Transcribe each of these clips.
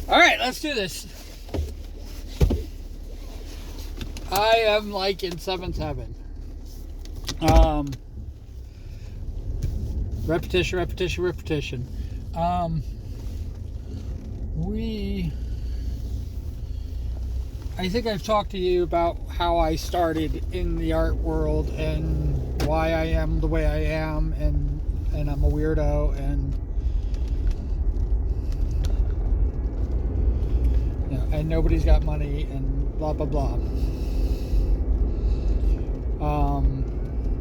All right, let's do this. I am like in seventh heaven. Repetition, repetition, repetition. I think I've talked to you about how I started in the art world and why I am the way I am, and I'm a weirdo, and and nobody's got money, and blah blah blah.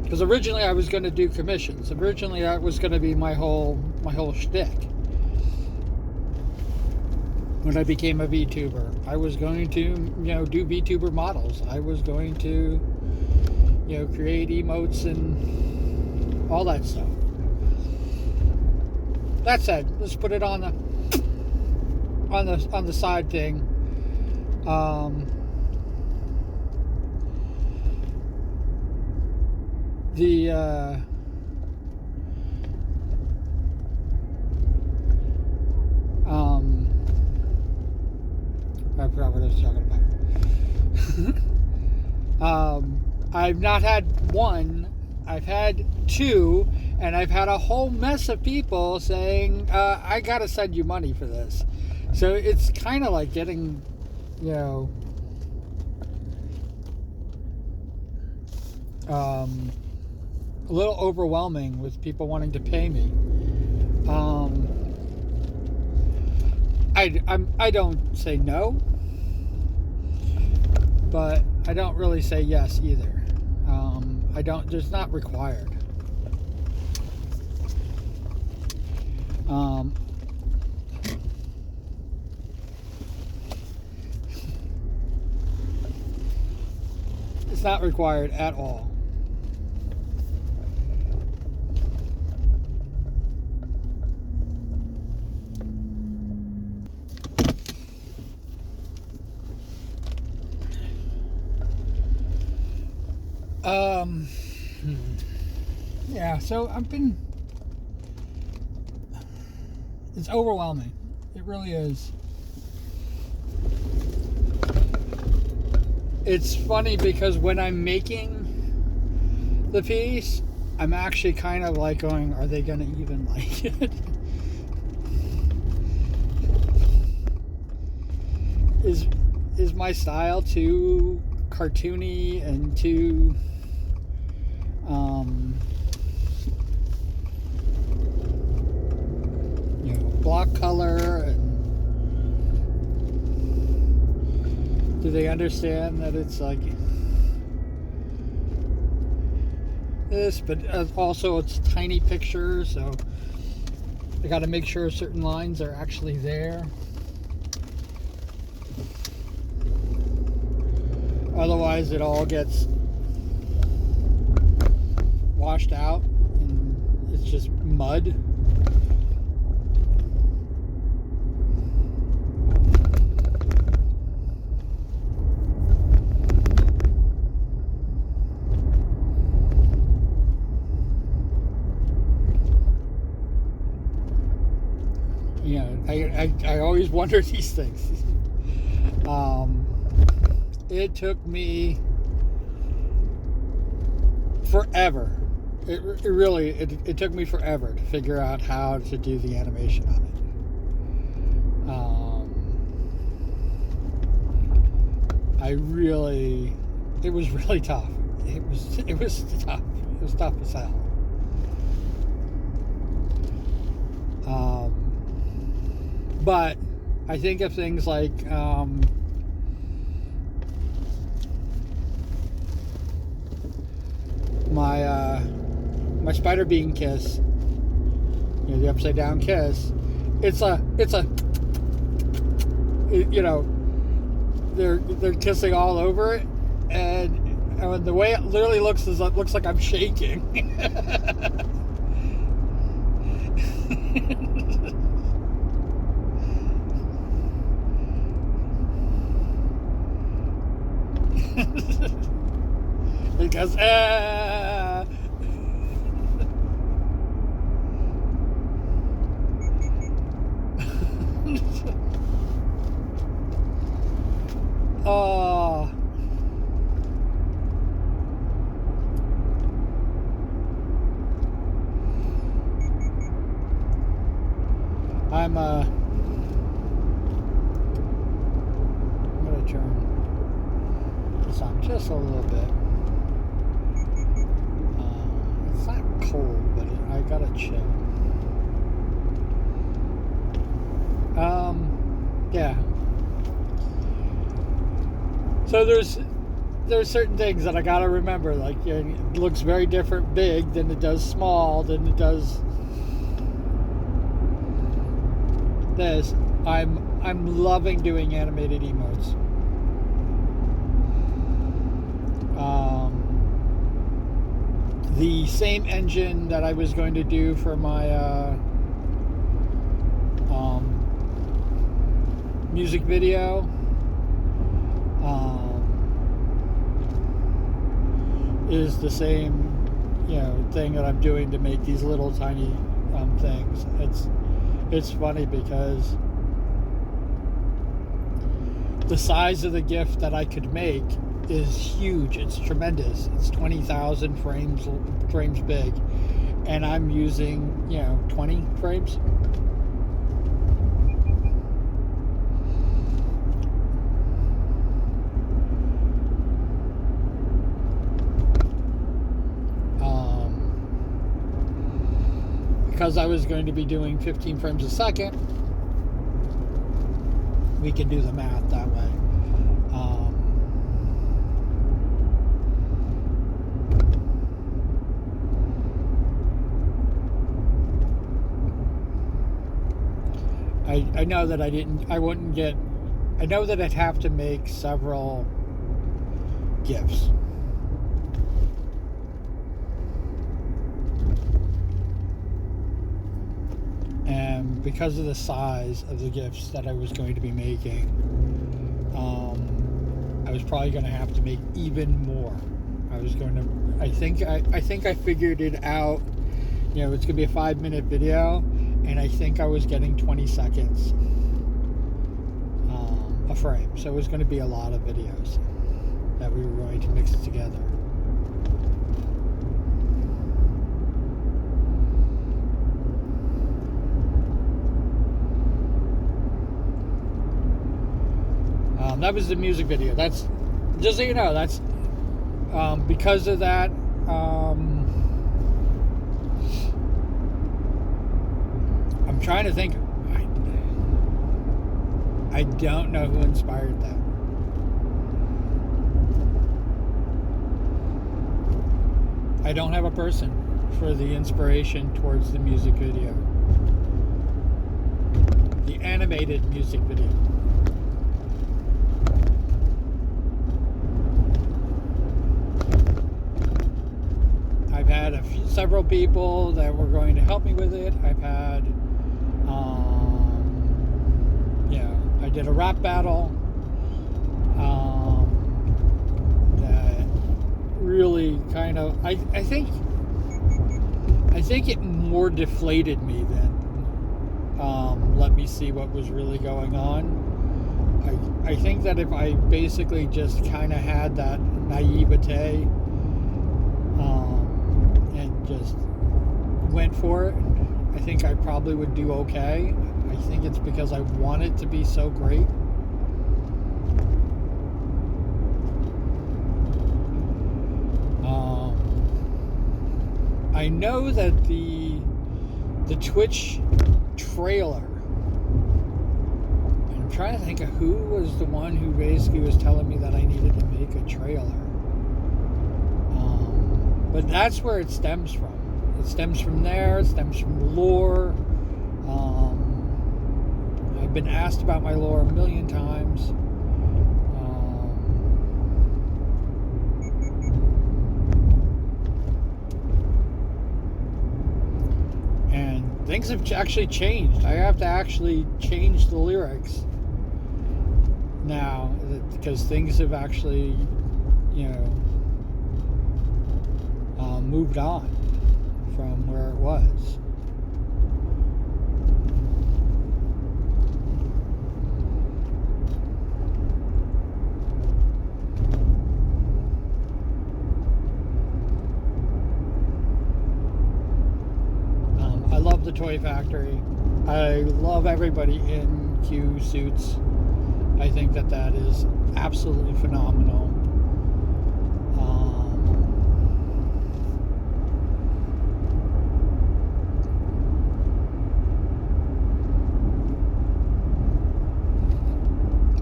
Because originally I was going to do commissions. Originally that was going to be my whole shtick. When I became a VTuber, I was going to do VTuber models. I was going to create emotes and all that stuff. That said, let's put it on the side thing. I forgot what I was talking about. I've not had one, I've had two, and I've had a whole mess of people saying, I gotta send you money for this. So it's kind of like getting, a little overwhelming with people wanting to pay me. I don't say no, but I don't really say yes either. It's not required. It's not required at all. Yeah, so it's overwhelming. It really is. It's funny because when I'm making the piece, I'm actually kind of like going, are they going to even like it? Is my style too cartoony and too block color, and do they understand that it's like this, but also it's tiny pictures, so I got to make sure certain lines are actually there. Otherwise it all gets washed out and it's just mud. I always wonder these things. It took me forever. It took me forever to figure out how to do the animation on it. It was really tough. It was tough. It was tough as hell. But I think of things like my spider bean kiss, the upside down kiss. They're kissing all over it, and the way it literally looks like I'm shaking. Because uh, I'm gonna turn this on just a little bit. It's not cold, but I gotta chill. Yeah. So there's certain things that I gotta remember. Like, it looks very different big than it does small than it does this. I'm loving doing animated emotes. The same engine that I was going to do for my music video, is the same, thing that I'm doing to make these little tiny things. It's funny because the size of the GIF that I could make is huge. It's tremendous. It's 20,000 frames big, and I'm using 20 frames. Because I was going to be doing 15 frames a second, we can do the math that way. I know that I know that I'd have to make several GIFs. And because of the size of the GIFs that I was going to be making, I was probably going to have to make even more. I think I figured it out. It's going to be a 5-minute video, and I think I was getting 20 seconds a frame. So it was going to be a lot of videos that we were going to mix together. That was the music video. That's just so you know. That's because of that. I'm trying to think. I don't know who inspired that. I don't have a person for the inspiration towards the music video. The animated music video. I've had several people that were going to help me with it. I've had, I did a rap battle that really kind of, I think it more deflated me than let me see what was really going on. I think that if I basically just kind of had that naivete and just went for it, I think I probably would do okay. I think it's because I want it to be so great. I know that the Twitch trailer, and I'm trying to think of who was the one who basically was telling me that I needed to make a trailer. But that's where it stems from. It stems from there. It stems from the lore. I've been asked about my lore a million times. And things have actually changed. I have to actually change the lyrics now because things have actually, moved on from where it was. toy factory. I love everybody in Q suits. I think that is absolutely phenomenal.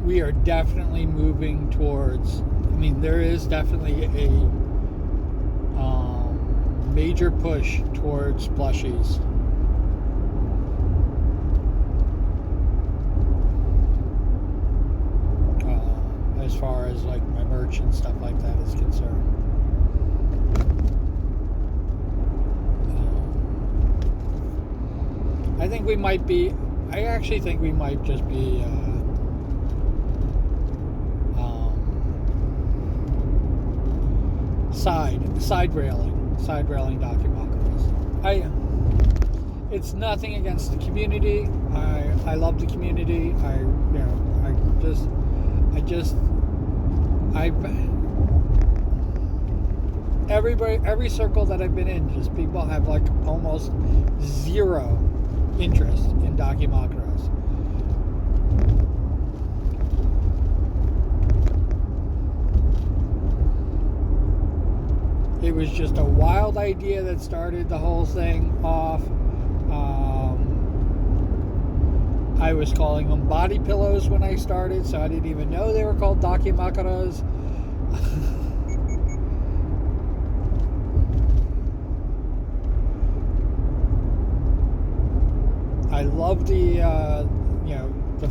We are definitely moving towards, I mean, there is definitely a major push towards plushies. As far as like my merch and stuff like that is concerned. I think we might be, I actually think we might just be side railing documentaries. It's nothing against the community. I love the community. Every circle that I've been in, just people have like almost zero interest in documentaries. It was just a wild idea that started the whole thing off. I was calling them body pillows when I started, so I didn't even know they were called documentaries. I love the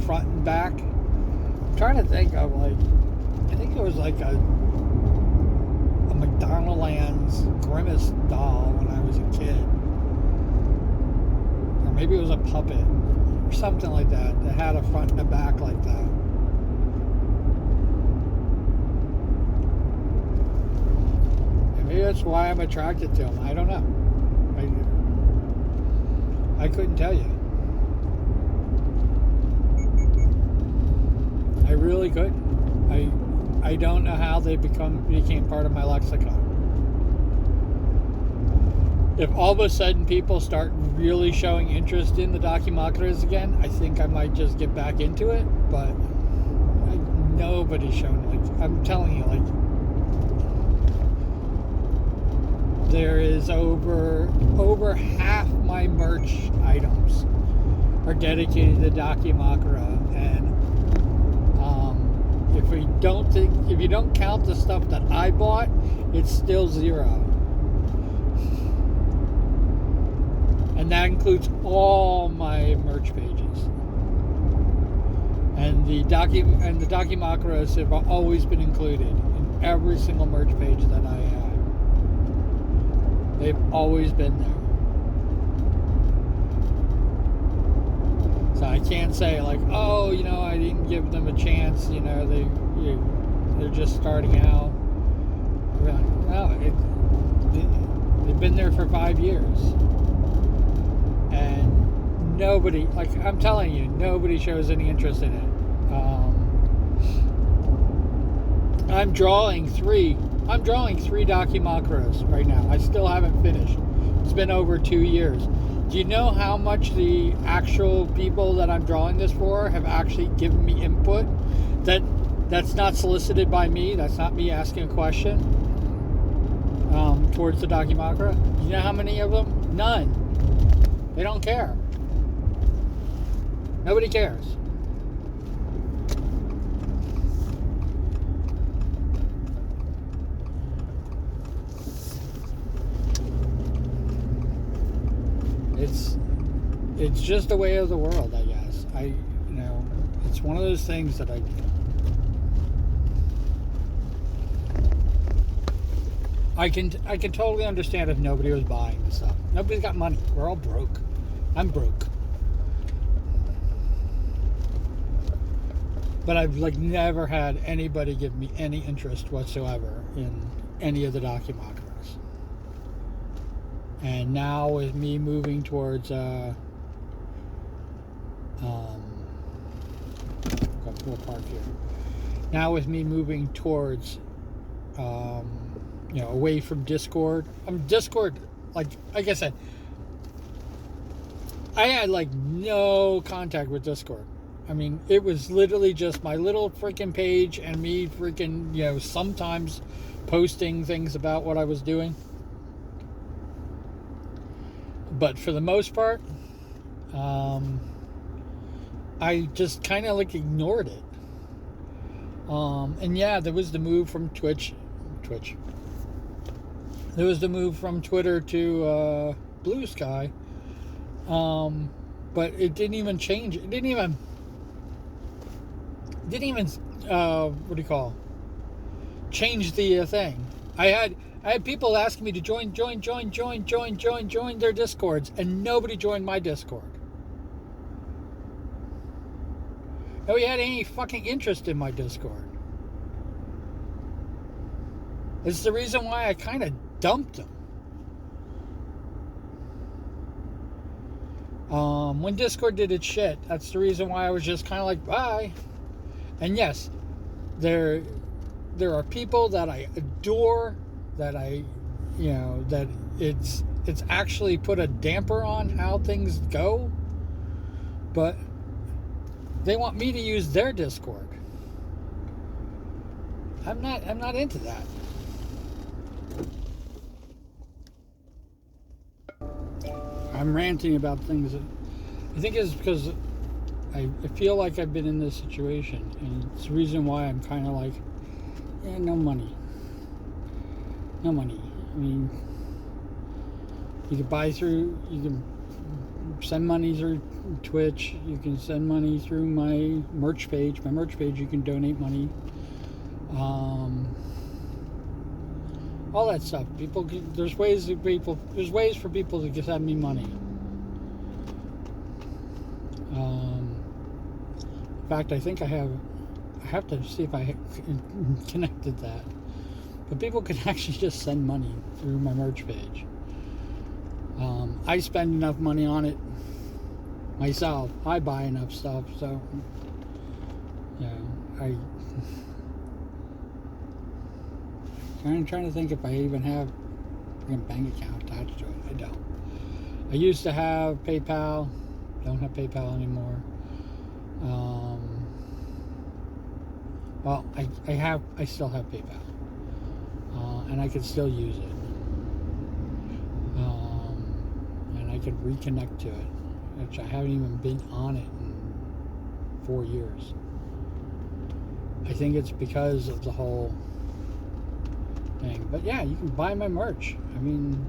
front and back. I'm trying to think of I think it was like a McDonald's Grimace doll when I was a kid, or maybe it was a puppet or something like that had a front and a back like that. And maybe that's why I'm attracted to them. I don't know. I couldn't tell you. I really couldn't. I don't know how they became part of my lexicon. If all of a sudden people start really showing interest in the documentaries again, I think I might just get back into it. But nobody's shown. I'm telling you, there is over half my merch items are dedicated to documentary, and if you don't count the stuff that I bought, it's still zero. And that includes all my merch pages. And the documentaries have always been included in every single merch page that I have. They've always been there. So I can't say I didn't give them a chance. They're just starting out. No, they've been there for 5 years, and nobody, I'm telling you, nobody shows any interest in it. I'm drawing three documentaries right now. I still haven't finished. It's been over 2 years. Do you know how much the actual people that I'm drawing this for have actually given me input? That's not solicited by me. That's not me asking a question towards the documentary. You know how many of them? None. They don't care. Nobody cares. It's just the way of the world, I guess. It's one of those things that I can totally understand if nobody was buying this stuff. Nobody's got money. We're all broke. I'm broke. But I've never had anybody give me any interest whatsoever in any of the documentaries. And now with me moving towards we'll park here. Now with me moving towards away from Discord. Discord, like I said, I had like no contact with Discord. I mean, it was literally just my little freaking page and me freaking, sometimes posting things about what I was doing. But for the most part, I just kind of like ignored it. And yeah, there was the move from Twitch. There was the move from Twitter to Blue Sky. But it didn't even change. It didn't even what do you call? Change the thing. I had people asking me to join their Discords, and nobody joined my Discord. Nobody had any fucking interest in my Discord. It's the reason why I kind of dumped them. When Discord did its shit, that's the reason why I was just kind of like, bye. And yes, there are people that I adore, that that it's actually put a damper on how things go, but they want me to use their Discord. I'm not into that. I'm ranting about things that I think is because I feel like I've been in this situation, and it's the reason why I'm kind of like, yeah, no money. I mean, you can send money through Twitch, you can send money through my merch page. My merch page, you can donate money. All that stuff. There's ways for people to just send me money. In fact, I think I have to see if I connected that. But people can actually just send money through my merch page. I spend enough money on it myself. I buy enough stuff, so I'm trying to think if I even have a bank account attached to it. I don't. I used to have PayPal. Don't have PayPal anymore. Well, I still have PayPal. And I can still use it. And I can reconnect to it, which I haven't even been on it in 4 years. I think it's because of the whole thing. But yeah, you can buy my merch. I mean,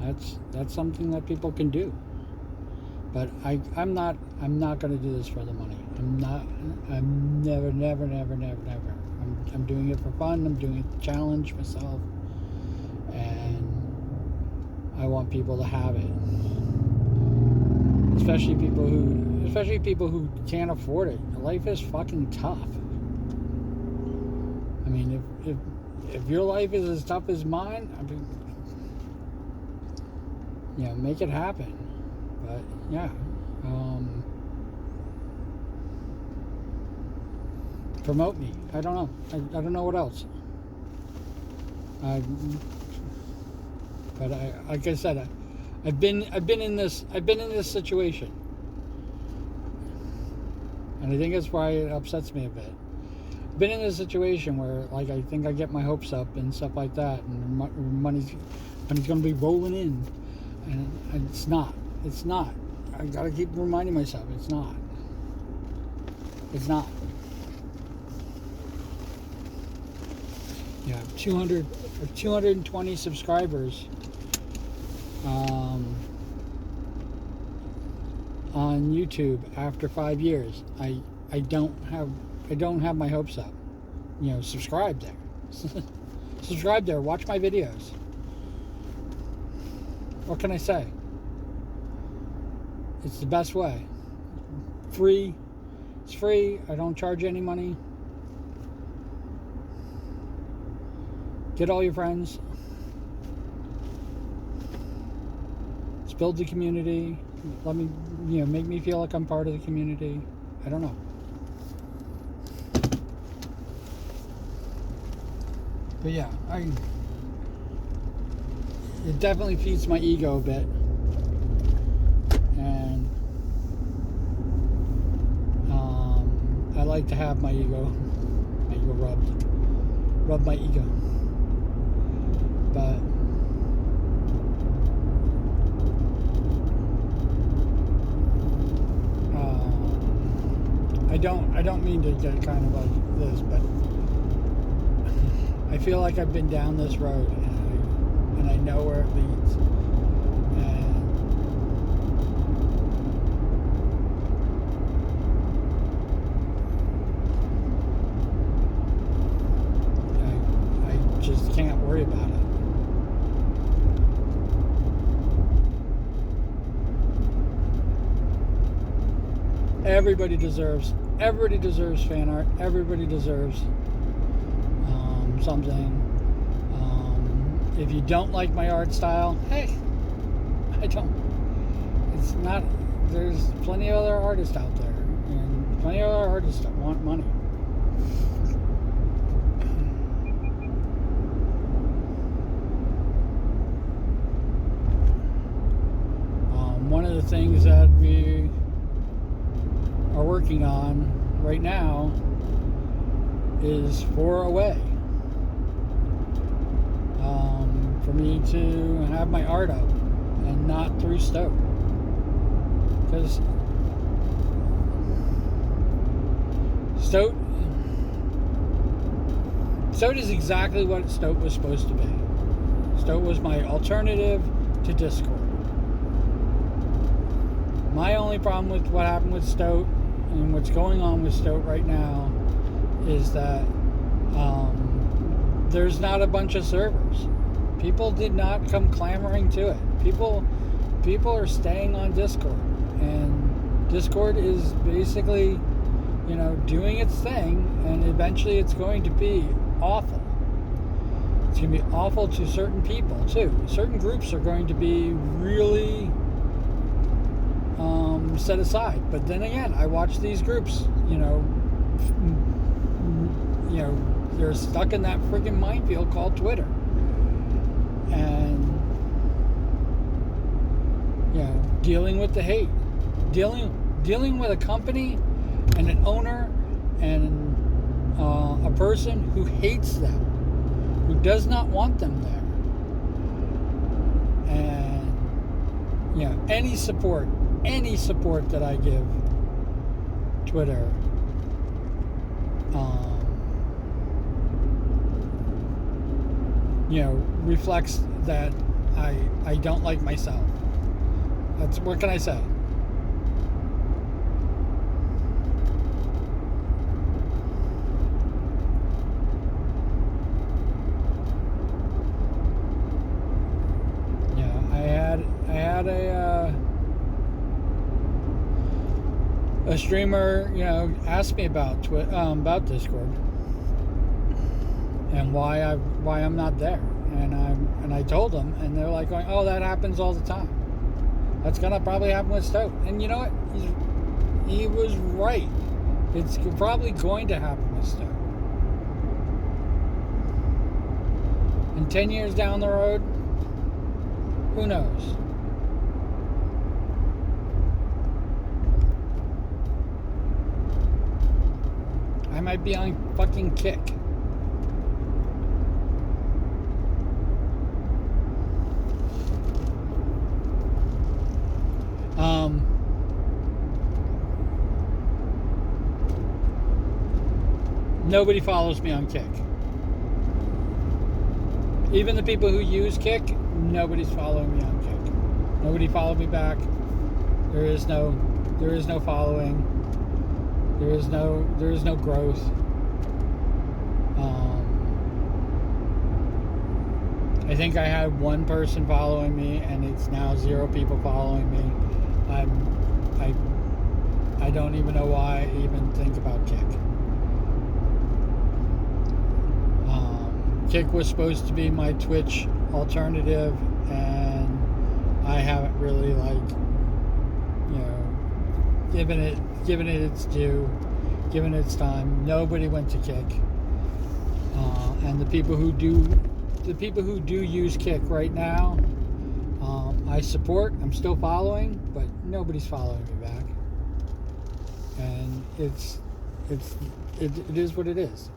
that's something that people can do. But I'm not going to do this for the money. I'm never. I'm doing it for fun. I'm doing it to challenge myself, and I want people to have it. Especially people who can't afford it. Life is fucking tough. I mean, if your life is as tough as mine, I mean, make it happen. But yeah, promote me. I don't know. I don't know what else. But like I said, I've been in this situation, and I think that's why it upsets me a bit. I've been in this situation where, like, I think I get my hopes up and stuff like that, and money's going to be rolling in, and it's not. It's not. I got to keep reminding myself, it's not. It's not. Yeah, 200 or 220 subscribers on YouTube after 5 years. I don't have my hopes up. Subscribe there. Subscribe there. Watch my videos. What can I say? It's the best way. Free. It's free. I don't charge any money. Get all your friends. Let's build the community. Let me, make me feel like I'm part of the community. I don't know. But yeah, it definitely feeds my ego a bit, and I like to have my ego rub my ego, but I don't mean to get kind of like this, but I feel like I've been down this road, and I know where it leads. And I just can't worry about it. Everybody deserves fan art. Everybody deserves something. If you don't like my art style, hey, it's not, there's plenty of other artists out there, and plenty of other artists that want money. One of the things that we are working on right now is for a way for me to have my art up and not through Stoat, because Stoat is exactly what Stoat was supposed to be. Stoat was my alternative to Discord. My only problem with what happened with Stoat and what's going on with Stoat right now is that there's not a bunch of servers. People did not come clamoring to it. People are staying on Discord, and Discord is basically, doing its thing, and eventually it's going to be awful. It's going to be awful to certain people too. Certain groups are going to be really set aside. But then again, I watch these groups, they're stuck in that freaking minefield called Twitter. And, dealing with the hate, dealing with a company and an owner and a person who hates them, who does not want them there. And, any support that I give Twitter, reflects that I don't like myself. What can I say? I had a streamer, asked me about Discord and why I'm not there, and I told them, and they're like going, "Oh, that happens all the time. That's gonna probably happen with Stoat." And you know what? He was right. It's probably going to happen with Stoat. And 10 years down the road, who knows? I might be on fucking Kick. Nobody follows me on Kick. Even the people who use Kick, nobody's following me on Kick. Nobody followed me back. There is no following. There is no growth. I think I had one person following me, and it's now 0 people following me. I don't even know why I even think about Kick. Kick was supposed to be my Twitch alternative, and I haven't really given it its due, given it its time. Nobody went to Kick, and the people who do the people who do use Kick right now, I support. I'm still following, but nobody's following me back, and it is what it is.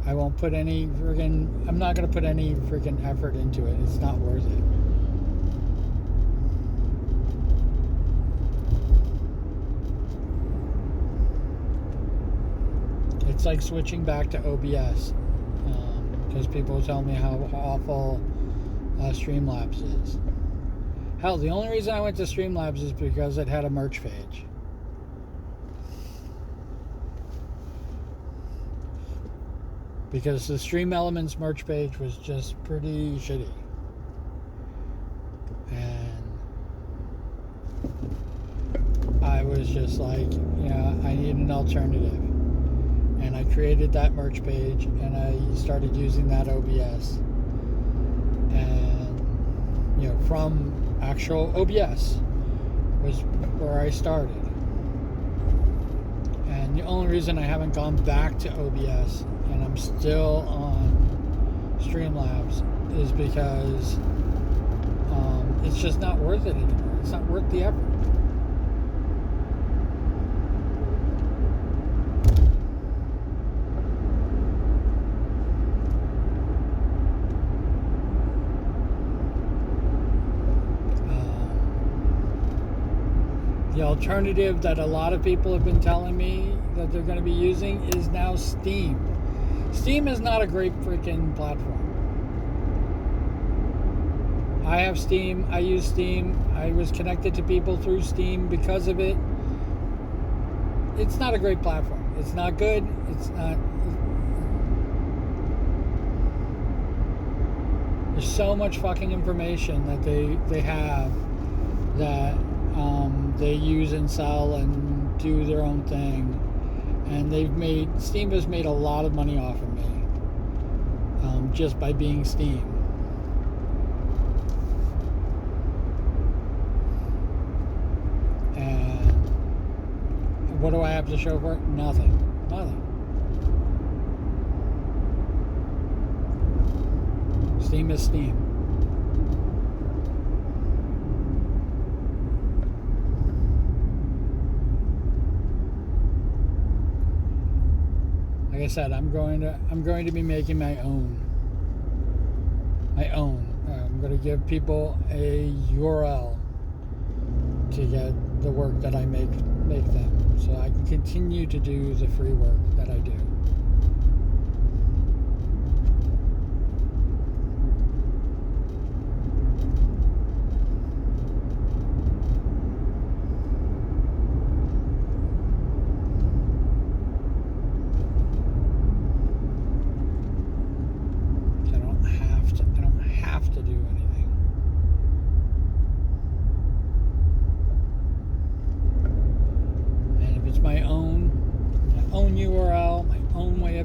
I won't put any friggin'. I'm not gonna put any freaking effort into it. It's not worth it. It's like switching back to OBS, because people tell me how awful Streamlabs is. Hell, the only reason I went to Streamlabs is because it had a merch page. Because the Stream Elements merch page was just pretty shitty. And I was just like, I need an alternative. And I created that merch page, and I started using that OBS. And, from actual OBS was where I started. And the only reason I haven't gone back to OBS and I'm still on Streamlabs is because it's just not worth it anymore. It's not worth the effort. The alternative that a lot of people have been telling me that they're going to be using is now Steam. Steam is not a great freaking platform. I have Steam. I use Steam. I was connected to people through Steam because of it. It's not a great platform. It's not good. It's not. There's so much fucking information that they have that they use and sell and do their own thing, and Steam has made a lot of money off of me just by being Steam. And what do I have to show for it? Nothing. Steam is Steam. Like I said, I'm going to be making my own. I'm going to give people a URL to get the work that I make them, so I can continue to do the free work that I do.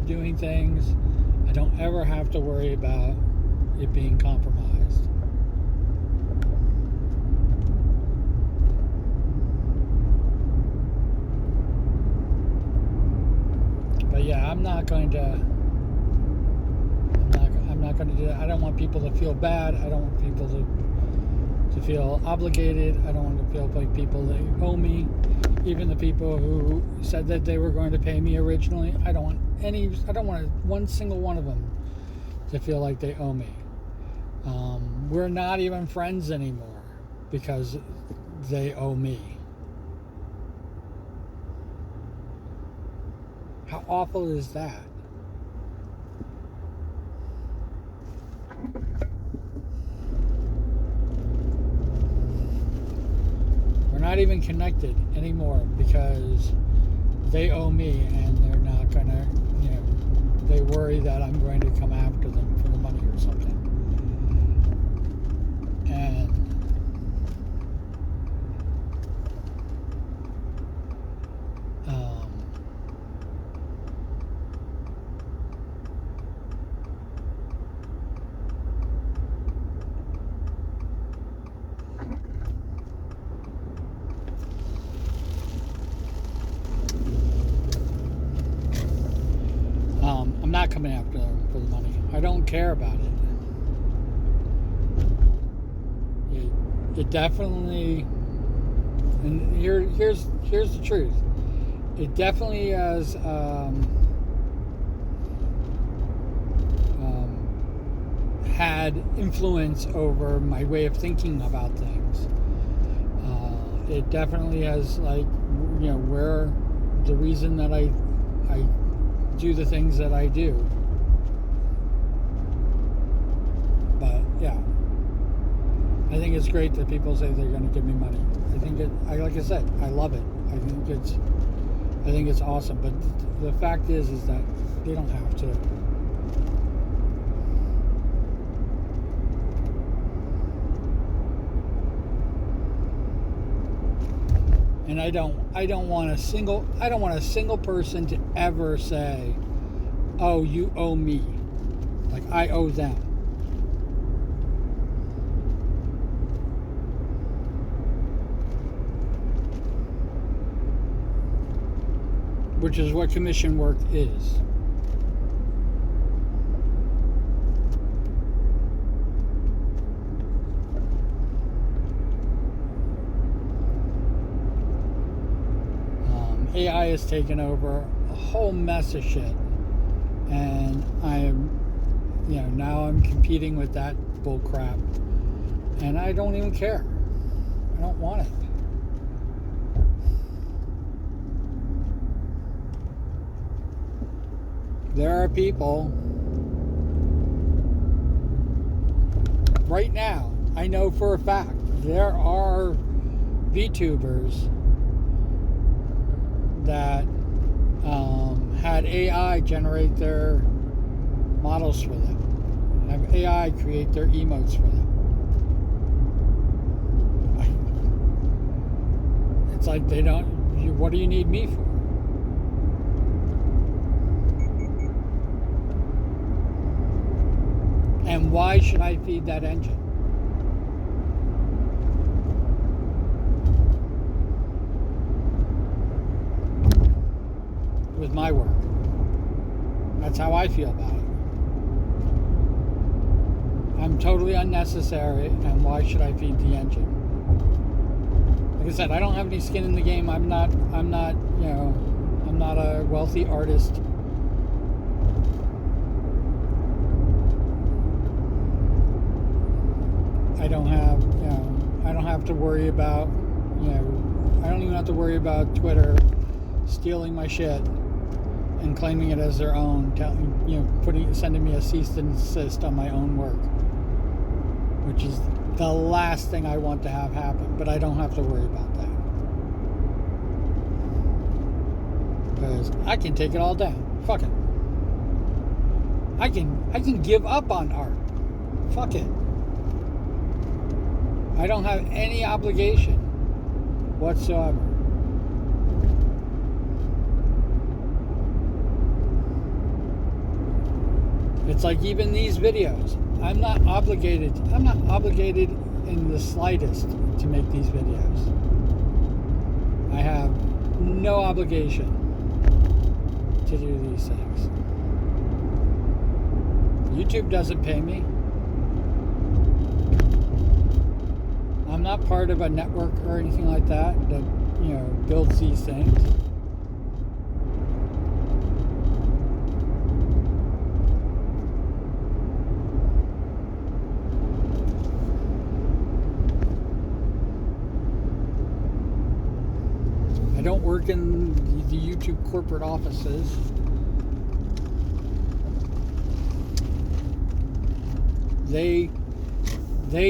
Doing things, I don't ever have to worry about it being compromised. But yeah, I'm not going to do that. I don't want people to feel bad. I don't want people to feel obligated. I don't want to feel like people that owe me. Even the people who said that they were going to pay me originally, I don't want one single one of them to feel like they owe me. We're not even friends anymore because they owe me. How awful is that? We're not even connected anymore because they owe me, and they're not gonna, they worry that I'm going to come after them for the money or something. And coming after them for the money. I don't care about it. It definitely, and here's the truth. It definitely has had influence over my way of thinking about things. It definitely has, like, where the reason that I do the things that I do. But yeah, I think it's great that people say they're going to give me money. I think like I said, I love it. I think it's awesome. But the fact is that they don't have to. And I don't want a single person to ever say, "Oh, you owe me," like I owe them. Which is what commission work is. AI has taken over a whole mess of shit, and now I'm competing with that bull crap, and I don't even care. I don't want it. There are people right now, I know for a fact, there are VTubers that had AI generate their models for them, have AI create their emotes for them. It's like what do you need me for? And why should I feed that engine? With my work. That's how I feel about it. I'm totally unnecessary, and why should I feed the engine? Like I said, I don't have any skin in the game. I'm not a wealthy artist. I don't have to worry about, I don't even have to worry about Twitter stealing my shit and claiming it as their own, sending me a cease and desist on my own work, which is the last thing I want to have happen. But I don't have to worry about that, because I can take it all down. Fuck it. I can give up on art. Fuck it. I don't have any obligation whatsoever. It's like even these videos. I'm not obligated in the slightest to make these videos. I have no obligation to do these things. YouTube doesn't pay me. I'm not part of a network or anything like that builds these things. I don't work in the YouTube corporate offices. They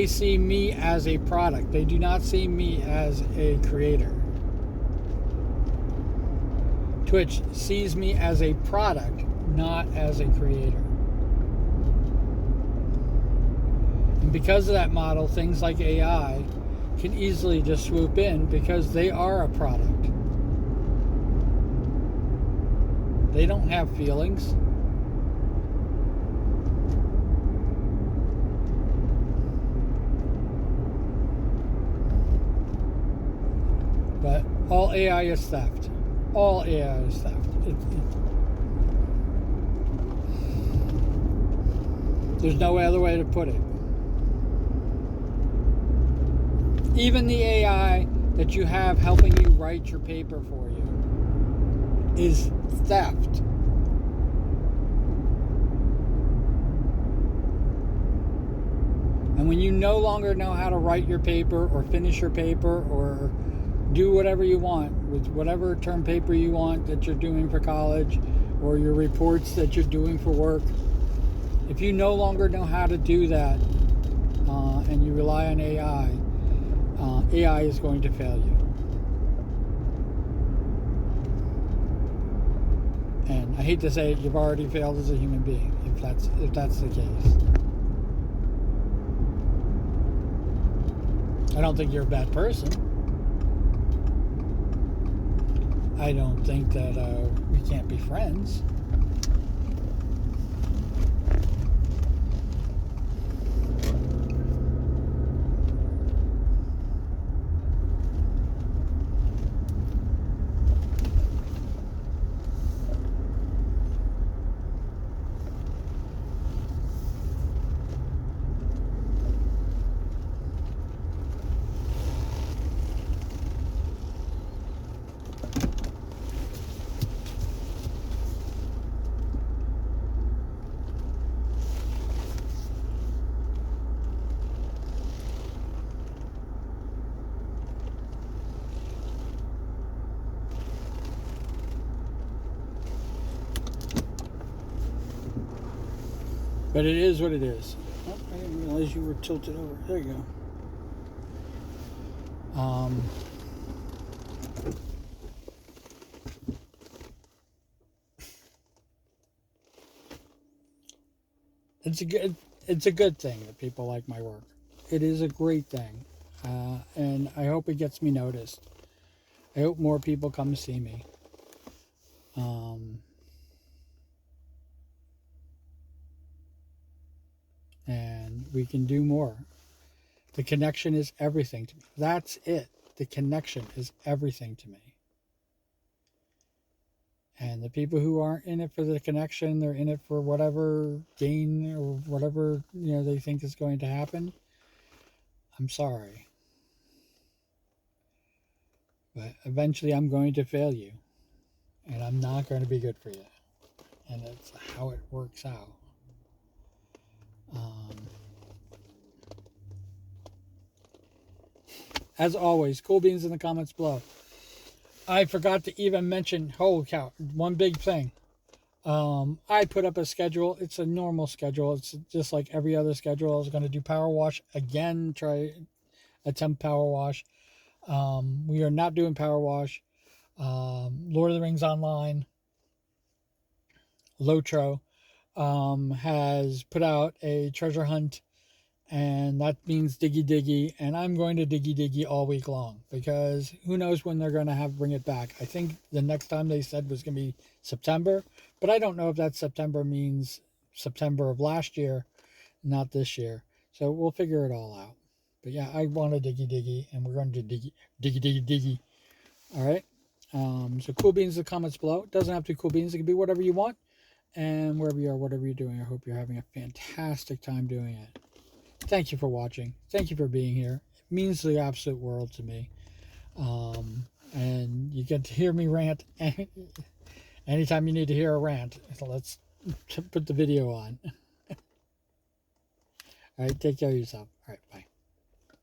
see me as a product. They do not see me as a creator. Twitch sees me as a product, not as a creator. And because of that model, things like AI can easily just swoop in because they are a product. They don't have feelings. But all AI is theft. All AI is theft. There's no other way to put it. Even the AI that you have helping you write your paper for you is theft. And when you no longer know how to write your paper or finish your paper or do whatever you want with whatever term paper you want that you're doing for college or your reports that you're doing for work, if you no longer know how to do that and you rely on AI, AI is going to fail you. And I hate to say it, you've already failed as a human being if that's the case. I don't think you're a bad person. I don't think that we can't be friends. But it is what it is. Oh, I didn't realize you were tilted over. There you go. It's a good thing that people like my work. It is a great thing, and I hope it gets me noticed. I hope more people come see me. And we can do more. The connection is everything to me. That's it. The connection is everything to me. And the people who aren't in it for the connection, they're in it for whatever gain or whatever they think is going to happen. I'm sorry. But eventually I'm going to fail you. And I'm not going to be good for you. And that's how it works out. As always, cool beans in the comments below. I forgot to even mention, holy cow, one big thing. I put up a schedule. It's a normal schedule. It's just like every other schedule. I was going to do power wash again, attempt power wash. We are not doing power wash. Lord of the Rings Online, Lotro, has put out a treasure hunt, and that means diggy diggy, and I'm going to diggy diggy all week long because who knows when they're going to bring it back. I think the next time they said was going to be September, but I don't know if that September means September of last year, not this year. So we'll figure it all out. But yeah, I want a diggy diggy, and we're going to diggy diggy. All right. So cool beans in the comments below. It doesn't have to be cool beans. It can be whatever you want. And wherever you are, whatever you're doing, I hope you're having a fantastic time doing it. Thank you for watching. Thank you for being here. It means the absolute world to me. And you get to hear me rant anytime you need to hear a rant. So let's put the video on. All right, take care of yourself. All right, bye.